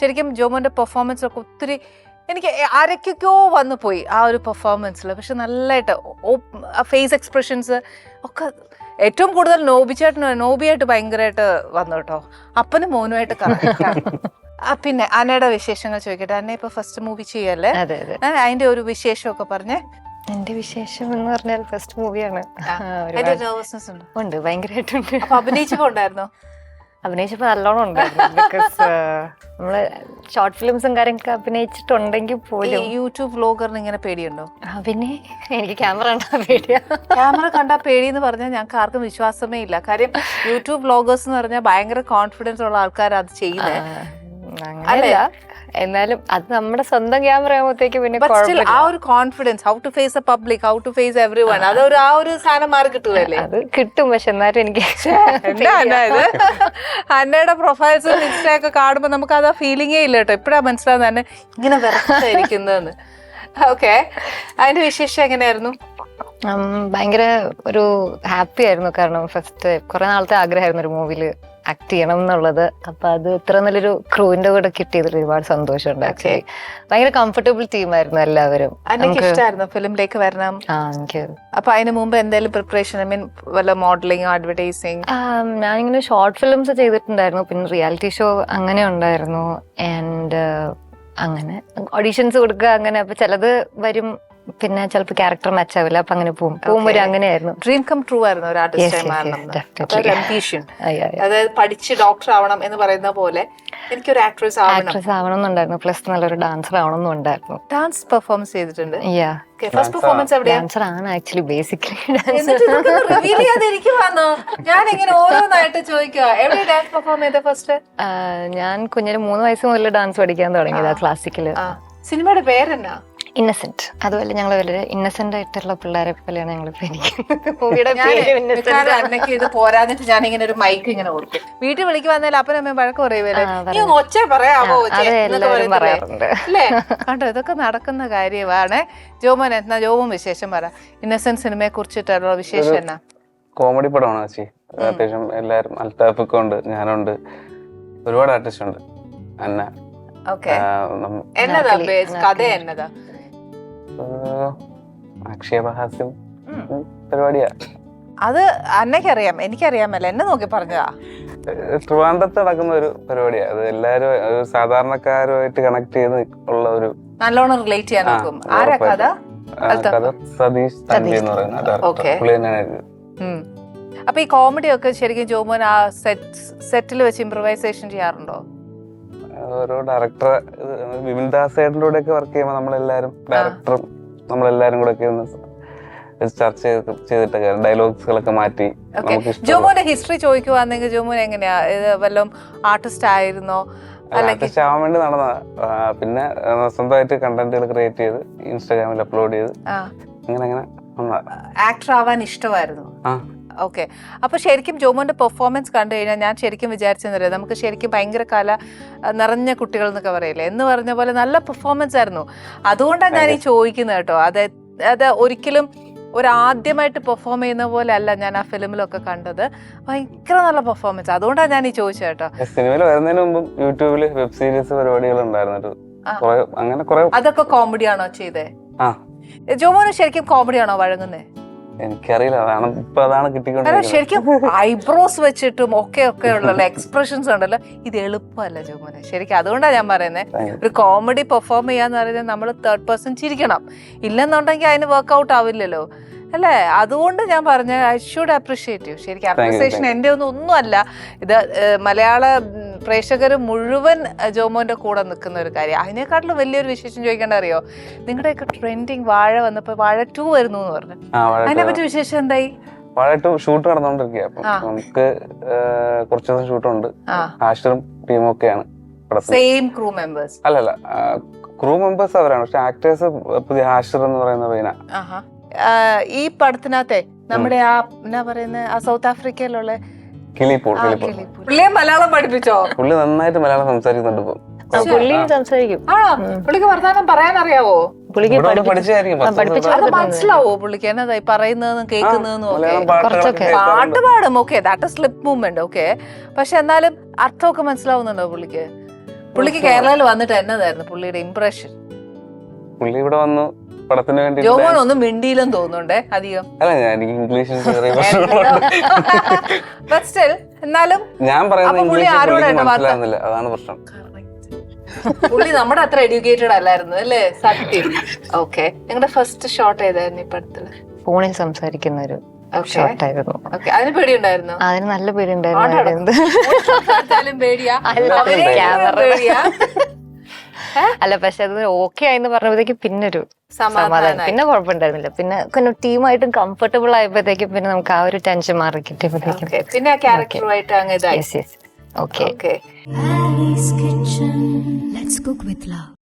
ശരിക്കും ജോമോന്റെ പെർഫോമൻസ് ഒക്കെ ഒത്തിരി എനിക്ക് ആരൊക്കെയോ വന്നു പോയി ആ ഒരു പെർഫോമൻസിൽ. പക്ഷെ നല്ലതായിട്ട് ഫേസ് എക്സ്പ്രഷൻസ് ഒക്കെ ഏറ്റവും കൂടുതൽ നോബിയായിട്ട് ഭയങ്കരമായിട്ട് വന്നു കേട്ടോ. അപ്പനും മോനുമായിട്ട് കറക്റ്റാണ്. പിന്നെ അന്നയുടെ വിശേഷങ്ങൾ ചോദിക്കട്ടെ. അന്ന ഇപ്പൊ ഫസ്റ്റ് മൂവി ചെയ്യല്ലേ, അതിന്റെ ഒരു വിശേഷമൊക്കെ പറഞ്ഞേ. എന്റെ വിശേഷം എന്ന് പറഞ്ഞാൽ ഫസ്റ്റ് മൂവിയാണ്. നെർവസ്നെസ് ഉണ്ട്, ഭയങ്കരമായിട്ടുണ്ട്. അപ്പൊ അഭിനയിച്ചപ്പോ ഉണ്ടായിരുന്നോ? അഭിനയിച്ചപ്പോ നല്ലോണം ഉണ്ടായിരുന്നു. ബിക്കോസ് നമ്മള് ഷോർട്ട് ഫിലിംസും കാര്യങ്ങളൊക്കെ അഭിനയിച്ചിട്ടുണ്ടെങ്കിൽ പോലും. യൂട്യൂബ് വ്ലോഗറിന് ഇങ്ങനെ പേടിയുണ്ടോ? പിന്നെ എനിക്ക് ക്യാമറ കണ്ടാ പേടിയാ. ക്യാമറ കണ്ടാ പേടി എന്ന് പറഞ്ഞാൽ ഞങ്ങൾക്ക് ആർക്കും വിശ്വാസമേ ഇല്ല. കാര്യം യൂട്യൂബ് വ്ലോഗേഴ്സ് എന്ന് പറഞ്ഞാൽ ഭയങ്കര കോൺഫിഡൻസ് ഉള്ള ആൾക്കാരാണ് അത് ചെയ്യുന്നത്. അങ്ങനെയല്ല, എന്നാലും അത് നമ്മുടെ സ്വന്തം ക്യാമറ ആകുമ്പോഴത്തേക്ക് പിന്നെ ആ ഒരു confidence, how to face a public, how to face everyone, അതൊരു ആ ഒരു സാധനം മാറി കിട്ടുമല്ലേ? അത് കിട്ടും. പക്ഷെ എന്നാലും എനിക്ക് അന്നയുടെ പ്രൊഫൈൽസ് ഇൻസ്റ്റ ഒക്കെ കാണുമ്പോൾ നമുക്ക് അത് ആ ഫീലിംഗേ ഇല്ല കേട്ടോ. എപ്പോഴാ മനസ്സിലാവുന്നത് തന്നെ ഇങ്ങനെ വിറച്ചായിരിക്കുന്നതെന്ന്. ഓക്കെ, അതിന്റെ വിശേഷം എങ്ങനെയായിരുന്നു? ഭയങ്കര ഒരു ഹാപ്പി ആയിരുന്നു. കാരണം ഫസ്റ്റ് കുറെ നാളത്തെ ആഗ്രഹമായിരുന്നു ഒരു മൂവിയില് ആക്ട് ചെയ്യണം എന്നുള്ളത്. അപ്പൊ അത് ഇത്ര നല്ലൊരു ക്രൂവിന്റെ കൂടെ കിട്ടിയതിൽ ഒരുപാട് സന്തോഷമുണ്ട്. ആക്ച്വലി ഭയങ്കര കംഫർട്ടബിൾ ടീമായിരുന്നു എല്ലാവരും. ഫിലിമിലേക്ക് വരണം. എനിക്ക് അപ്പൊ അതിന് മുമ്പ് എന്തെങ്കിലും പ്രിപ്പറേഷൻ, ഐ മീൻ വല്ല മോഡലിംഗ്, അഡ്വർടൈസിങ്? ഞാനിങ്ങനെ ഷോർട്ട് ഫിലിംസ് ചെയ്തിട്ടുണ്ടായിരുന്നു, പിന്നെ റിയാലിറ്റി ഷോ അങ്ങനെ ഉണ്ടായിരുന്നു. ആൻഡ് അങ്ങനെ ഓഡീഷൻസ് കൊടുക്കുക അങ്ങനെ. അപ്പൊ ചിലത് വരും, പിന്നെ ചിലപ്പോൾ ക്യാരക്ടർ മാച്ച് ആവില്ല, അപ്പൊ അങ്ങനെ പോകുമ്പോൾ അങ്ങനെയായിരുന്നു. ഡ്രീം കം ട്രൂ ആയിരുന്നു ഒരു ആർട്ടിസ്റ്റ്. അതായത് പഠിച്ച് ഡോക്ടർ ആവണം എന്ന് പറയുന്ന പോലെ എനിക്കൊരു ആക്ട്രസ് ആവണം എന്നുണ്ടായിരുന്നു. പ്ലസ് നല്ലൊരു ഡാൻസർ ആവണം എന്നുണ്ടായിരുന്നു. ഡാൻസ് പെർഫോമൻസ് ചെയ്തിട്ടുണ്ട്. ഫസ്റ്റ് പെർഫോമൻസ് എവിടെയാ? ഡാൻസർ ആണ് ആക്ച്വലി ബേസിക്കലി. ഞാൻ ഇങ്ങനെ ഓരോന്നായിട്ട് ചോദിക്കുക, എവിടെ ഡാൻസ് പെർഫോം ചെയ്ത ഫസ്റ്റ്? ഞാൻ കുഞ്ഞിന് 3 വയസ്സ് മുതൽ ഡാൻസ് പഠിക്കാൻ തുടങ്ങിയതാ ക്ലാസിക്കല്. സിനിമയുടെ പേരെന്നാ? ഇന്നസെന്റ്. അതുപോലെ ഞങ്ങൾ വളരെ ഇന്നസെന്റ് ആയിട്ടുള്ള പിള്ളേരെ പോലെയാണ് ഞങ്ങൾ ഇത് പോരാന്നിട്ട് ഞാൻ ഇങ്ങനെ ഒരു മൈക്ക് ഇങ്ങനെ കൊടുക്കും. വീട്ടിൽ വിളിക്കുവാന്നേൽ അപ്പനമ്മ വഴക്ക് പറയുവല്ലേ, ഒച്ച പറയാമോ അല്ലേ? കണ്ടോ, ഇതൊക്കെ നടക്കുന്ന കാര്യമാണ്. ജോമോൻ എന്നാ ജോമോൻ വിശേഷം പറ. ഇന്നസെന്റ് സിനിമയെ കുറിച്ചിട്ടുള്ള വിശേഷം എന്നാ? കോമഡി പടമാണ് ചേച്ചി. അത്യാവശ്യം എല്ലാരും അൽത്താഫൊക്കെ ഉണ്ട്, ഞാനുണ്ട്, ഒരുപാട് ആർട്ടിസ്റ്റ് ഉണ്ട്. അന്ന എന്നതാ കഥ? എന്നതാ? ആക്ഷേപഹാസ്യം പരിപാടിയാ. അത് അന്നയ്ക്കറിയാം, എനിക്കറിയാമല്ലോ, എന്നെ നോക്കി പറഞ്ഞതാ. ട്രിവാൻഡ്രത്ത് നടക്കുന്ന ഒരു പരിപാടിയാ. അത് എല്ലാരും സാധാരണക്കാരുമായിട്ട് കണക്ട് ചെയ്ത് ഉള്ള ഒരു നല്ലോണം റിലേറ്റ് ചെയ്യാൻ നോക്കും. ആരാ കഥ? സതീഷ് തമ്പി എന്ന് പറയുന്ന. അപ്പൊ ഈ കോമഡി ഒക്കെ ശരിക്കും ജോമോൻ ആ സെറ്റിൽ വെച്ച് ഇംപ്രവൈസേഷൻ ചെയ്യാറുണ്ടോ? ഓരോ ഡയറക്ടർ വിപിൻ ദാസേട്ടൻ്റെ കൂടെ ഒക്കെ വർക്ക് ചെയ്യുമ്പോൾ നമ്മളെല്ലാരും ഡയറക്ടറും നമ്മളെല്ലാരും കൂടെ ഒക്കെ ഒന്ന് ചർച്ച ചെയ്തിട്ടൊക്കെ ഡയലോഗ്സുകളൊക്കെ മാറ്റി. ജോമോന്റെ ഹിസ്റ്ററി ചോദിക്കുവാണെങ്കിൽ ജോമോൻ എങ്ങനെയാ? വല്ലതും ആർട്ടിസ്റ്റ് ആയിരുന്നോ? ആർട്ടിസ്റ്റ് ആവാൻ വേണ്ടി നടന്നതാ. പിന്നെ സ്വന്തമായിട്ട് കണ്ടന്റുകൾ ക്രിയേറ്റ് ചെയ്ത് ഇൻസ്റ്റാഗ്രാമിൽ അപ്ലോഡ് ചെയ്ത് അങ്ങനെ അങ്ങനെ ആക്ടർ ആവാൻ ഇഷ്ടമായിരുന്നു. ഓക്കെ, അപ്പൊ ശരിക്കും ജോമോന്റെ പെർഫോമൻസ് കണ്ടു കഴിഞ്ഞാൽ ഞാൻ ശരിക്കും വിചാരിച്ചെന്നറിയാം, നമുക്ക് ശരിക്കും ഭയങ്കര കല നിറഞ്ഞ കുട്ടികൾ എന്നൊക്കെ പറയില്ലേ, എന്ന് പറഞ്ഞ പോലെ നല്ല പെർഫോമൻസ് ആയിരുന്നു. അതുകൊണ്ടാണ് ഞാൻ ഈ ചോദിക്കുന്നത് കേട്ടോ. അത് ഒരിക്കലും ഒരാദ്യമായിട്ട് പെർഫോം ചെയ്യുന്ന പോലെ അല്ല ഞാൻ ആ ഫിലിമിലൊക്കെ കണ്ടത്. ഭയങ്കര നല്ല പെർഫോമൻസ്, അതുകൊണ്ടാണ് ഞാൻ ഈ ചോദിച്ചത് കേട്ടോ. സിനിമയിൽ വരുന്നതിന് മുമ്പ് യൂട്യൂബില് വെബ് സീരീസ് പരിപാടികൾ ഉണ്ടായിരുന്നു. അതൊക്കെ കോമഡിയാണോ ചെയ്തേ? ജോമോന് ശരിക്കും കോമഡിയാണോ വഴങ്ങുന്നേ? എനിക്കറിയില്ല, അതാണ് കിട്ടിക്കൊണ്ടിരിക്കുന്നത്. ശരിക്കും ഐബ്രോസ് വെച്ചിട്ടും ഒക്കെ ഉള്ള എക്സ്പ്രഷൻസ് ഉണ്ടല്ലോ, ഇത് എളുപ്പമല്ല ജോമോനെ ശരിക്കും. അതുകൊണ്ടാണ് ഞാൻ പറയുന്നത്, ഒരു കോമഡി പെർഫോം ചെയ്യാന്ന് പറയുന്നത് നമ്മൾ തേർഡ് പേഴ്സൺ ചിരിക്കണം. ഇല്ലെന്നുണ്ടെങ്കിൽ അതിന് വർക്ക്ഔട്ട് ആവില്ലല്ലോ അല്ലേ? അതുകൊണ്ട് ഞാൻ പറഞ്ഞ ഐ ഷുഡ് അപ്രിഷിയേറ്റ് യു. ശരിക്കും അപ്രിസിയേഷൻ എൻ്റെ ഒന്നും അല്ല, ഇത് മലയാള പ്രേക്ഷകർ മുഴുവൻ ജോമോന്റെ കൂടെ നിൽക്കുന്ന ഒരു കാര്യം. അതിനേക്കാട്ടിലും വലിയൊരു വിശേഷം ചോദിക്കേണ്ട അറിയോ? നിങ്ങളുടെയൊക്കെ ട്രെൻഡിങ് വാഴ വന്നപ്പോ വാഴ 2 വരുന്നു എന്ന് പറഞ്ഞു. അതിനെ പറ്റി വിശേഷം എന്തായി? വാഴ 2 ഷൂട്ട് നടന്നുകൊണ്ടിരിക്കുക. നമുക്ക് കുറച്ച് ദിവസം ഷൂട്ടുണ്ട്. ആഷിറും ടീമും ഒക്കെയാണ്. Same crew members? അല്ലല്ല, ക്രൂ മെമ്പേഴ്സ് അവരാണ്, പക്ഷെ ആക്ടേഴ്സ് പുതിയ ആഷിർ എന്ന് പറയുന്ന പയ്യനാ. ഈ പടത്തിനകത്തെ നമ്മുടെ ആ എന്നാ പറയുന്ന ആ സൗത്ത് ആഫ്രിക്കയിലുള്ള പുള്ളിയെ മലയാളം പഠിപ്പിച്ചോ? പുള്ളി നന്നായിട്ട് മലയാളം സംസാരിക്കുന്നുണ്ട് ഇപ്പൊ. പുള്ളിക്ക് വർത്താനം പറയാനറിയാവോ? മനസ്സിലാവോ പുള്ളിക്ക് എന്നതായി പറയുന്നതെന്നും കേൾക്കുന്നതെന്നും ഒക്കെ? പാട്ട് പാടും, okay, that is lip movement, okay. പക്ഷെ എന്നാലും അർത്ഥമൊക്കെ മനസ്സിലാവുന്നുണ്ടോ പുള്ളിക്ക്? പുള്ളിക്ക് കേരളയിൽ വന്നിട്ട് എന്നതായിരുന്നു പുള്ളിയുടെ ഇംപ്രഷൻ? പുള്ളി ഇവിടെ വന്നു പടത്തിന് വേണ്ടി. ജോമോൻ ഒന്നും മിണ്ടിയില്ലെന്ന് തോന്നുന്നുണ്ടേ അധികം. അല്ല എനിക്ക് ഇംഗ്ലീഷിൽ But still, എന്നാലും ഞാൻ പറയുന്നത് അപ്പൊ പുള്ളി ഇംഗ്ലീഷ് ആരോടായിരുന്നു മനസ്സിലാകുന്നില്ല, അതാണ് പ്രശ്നം. പുള്ളി നമ്മുടെ അത്ര എഡ്യൂക്കേറ്റഡ് അല്ലായിരുന്നു അല്ലേ? സത്യം. ഓക്കെ, നിങ്ങളുടെ ഫസ്റ്റ് ഷോട്ട് ഏതായിരുന്നു ഈ പടത്തില്? ഫോണിൽ സംസാരിക്കുന്ന ഒരു ഷോട്ടായിരുന്നു. ഓക്കെ, അതിന് പേടിയുണ്ടായിരുന്നു? അതിന് നല്ല പേടിയുണ്ടായിരുന്നു. പേടിയാ? ക്യാമറ അല്ല, പക്ഷെ അത് ഓക്കെ ആയെന്ന് പറഞ്ഞപ്പോഴത്തേക്ക് പിന്നൊരു സമാധാനം, പിന്നെ കുഴപ്പമുണ്ടായിരുന്നില്ല. പിന്നെ ടീമായിട്ടും കംഫർട്ടബിൾ ആയപ്പോഴത്തേക്കും പിന്നെ നമുക്ക് ആ ഒരു ടെൻഷൻ മാറി കിട്ടിയപ്പോഴത്തേക്കും പിന്നെ ക്യാരക്ടറുമായിട്ട് അങ്ങനെ okay. Okay. Ali's Kitchen. Let's cook with love.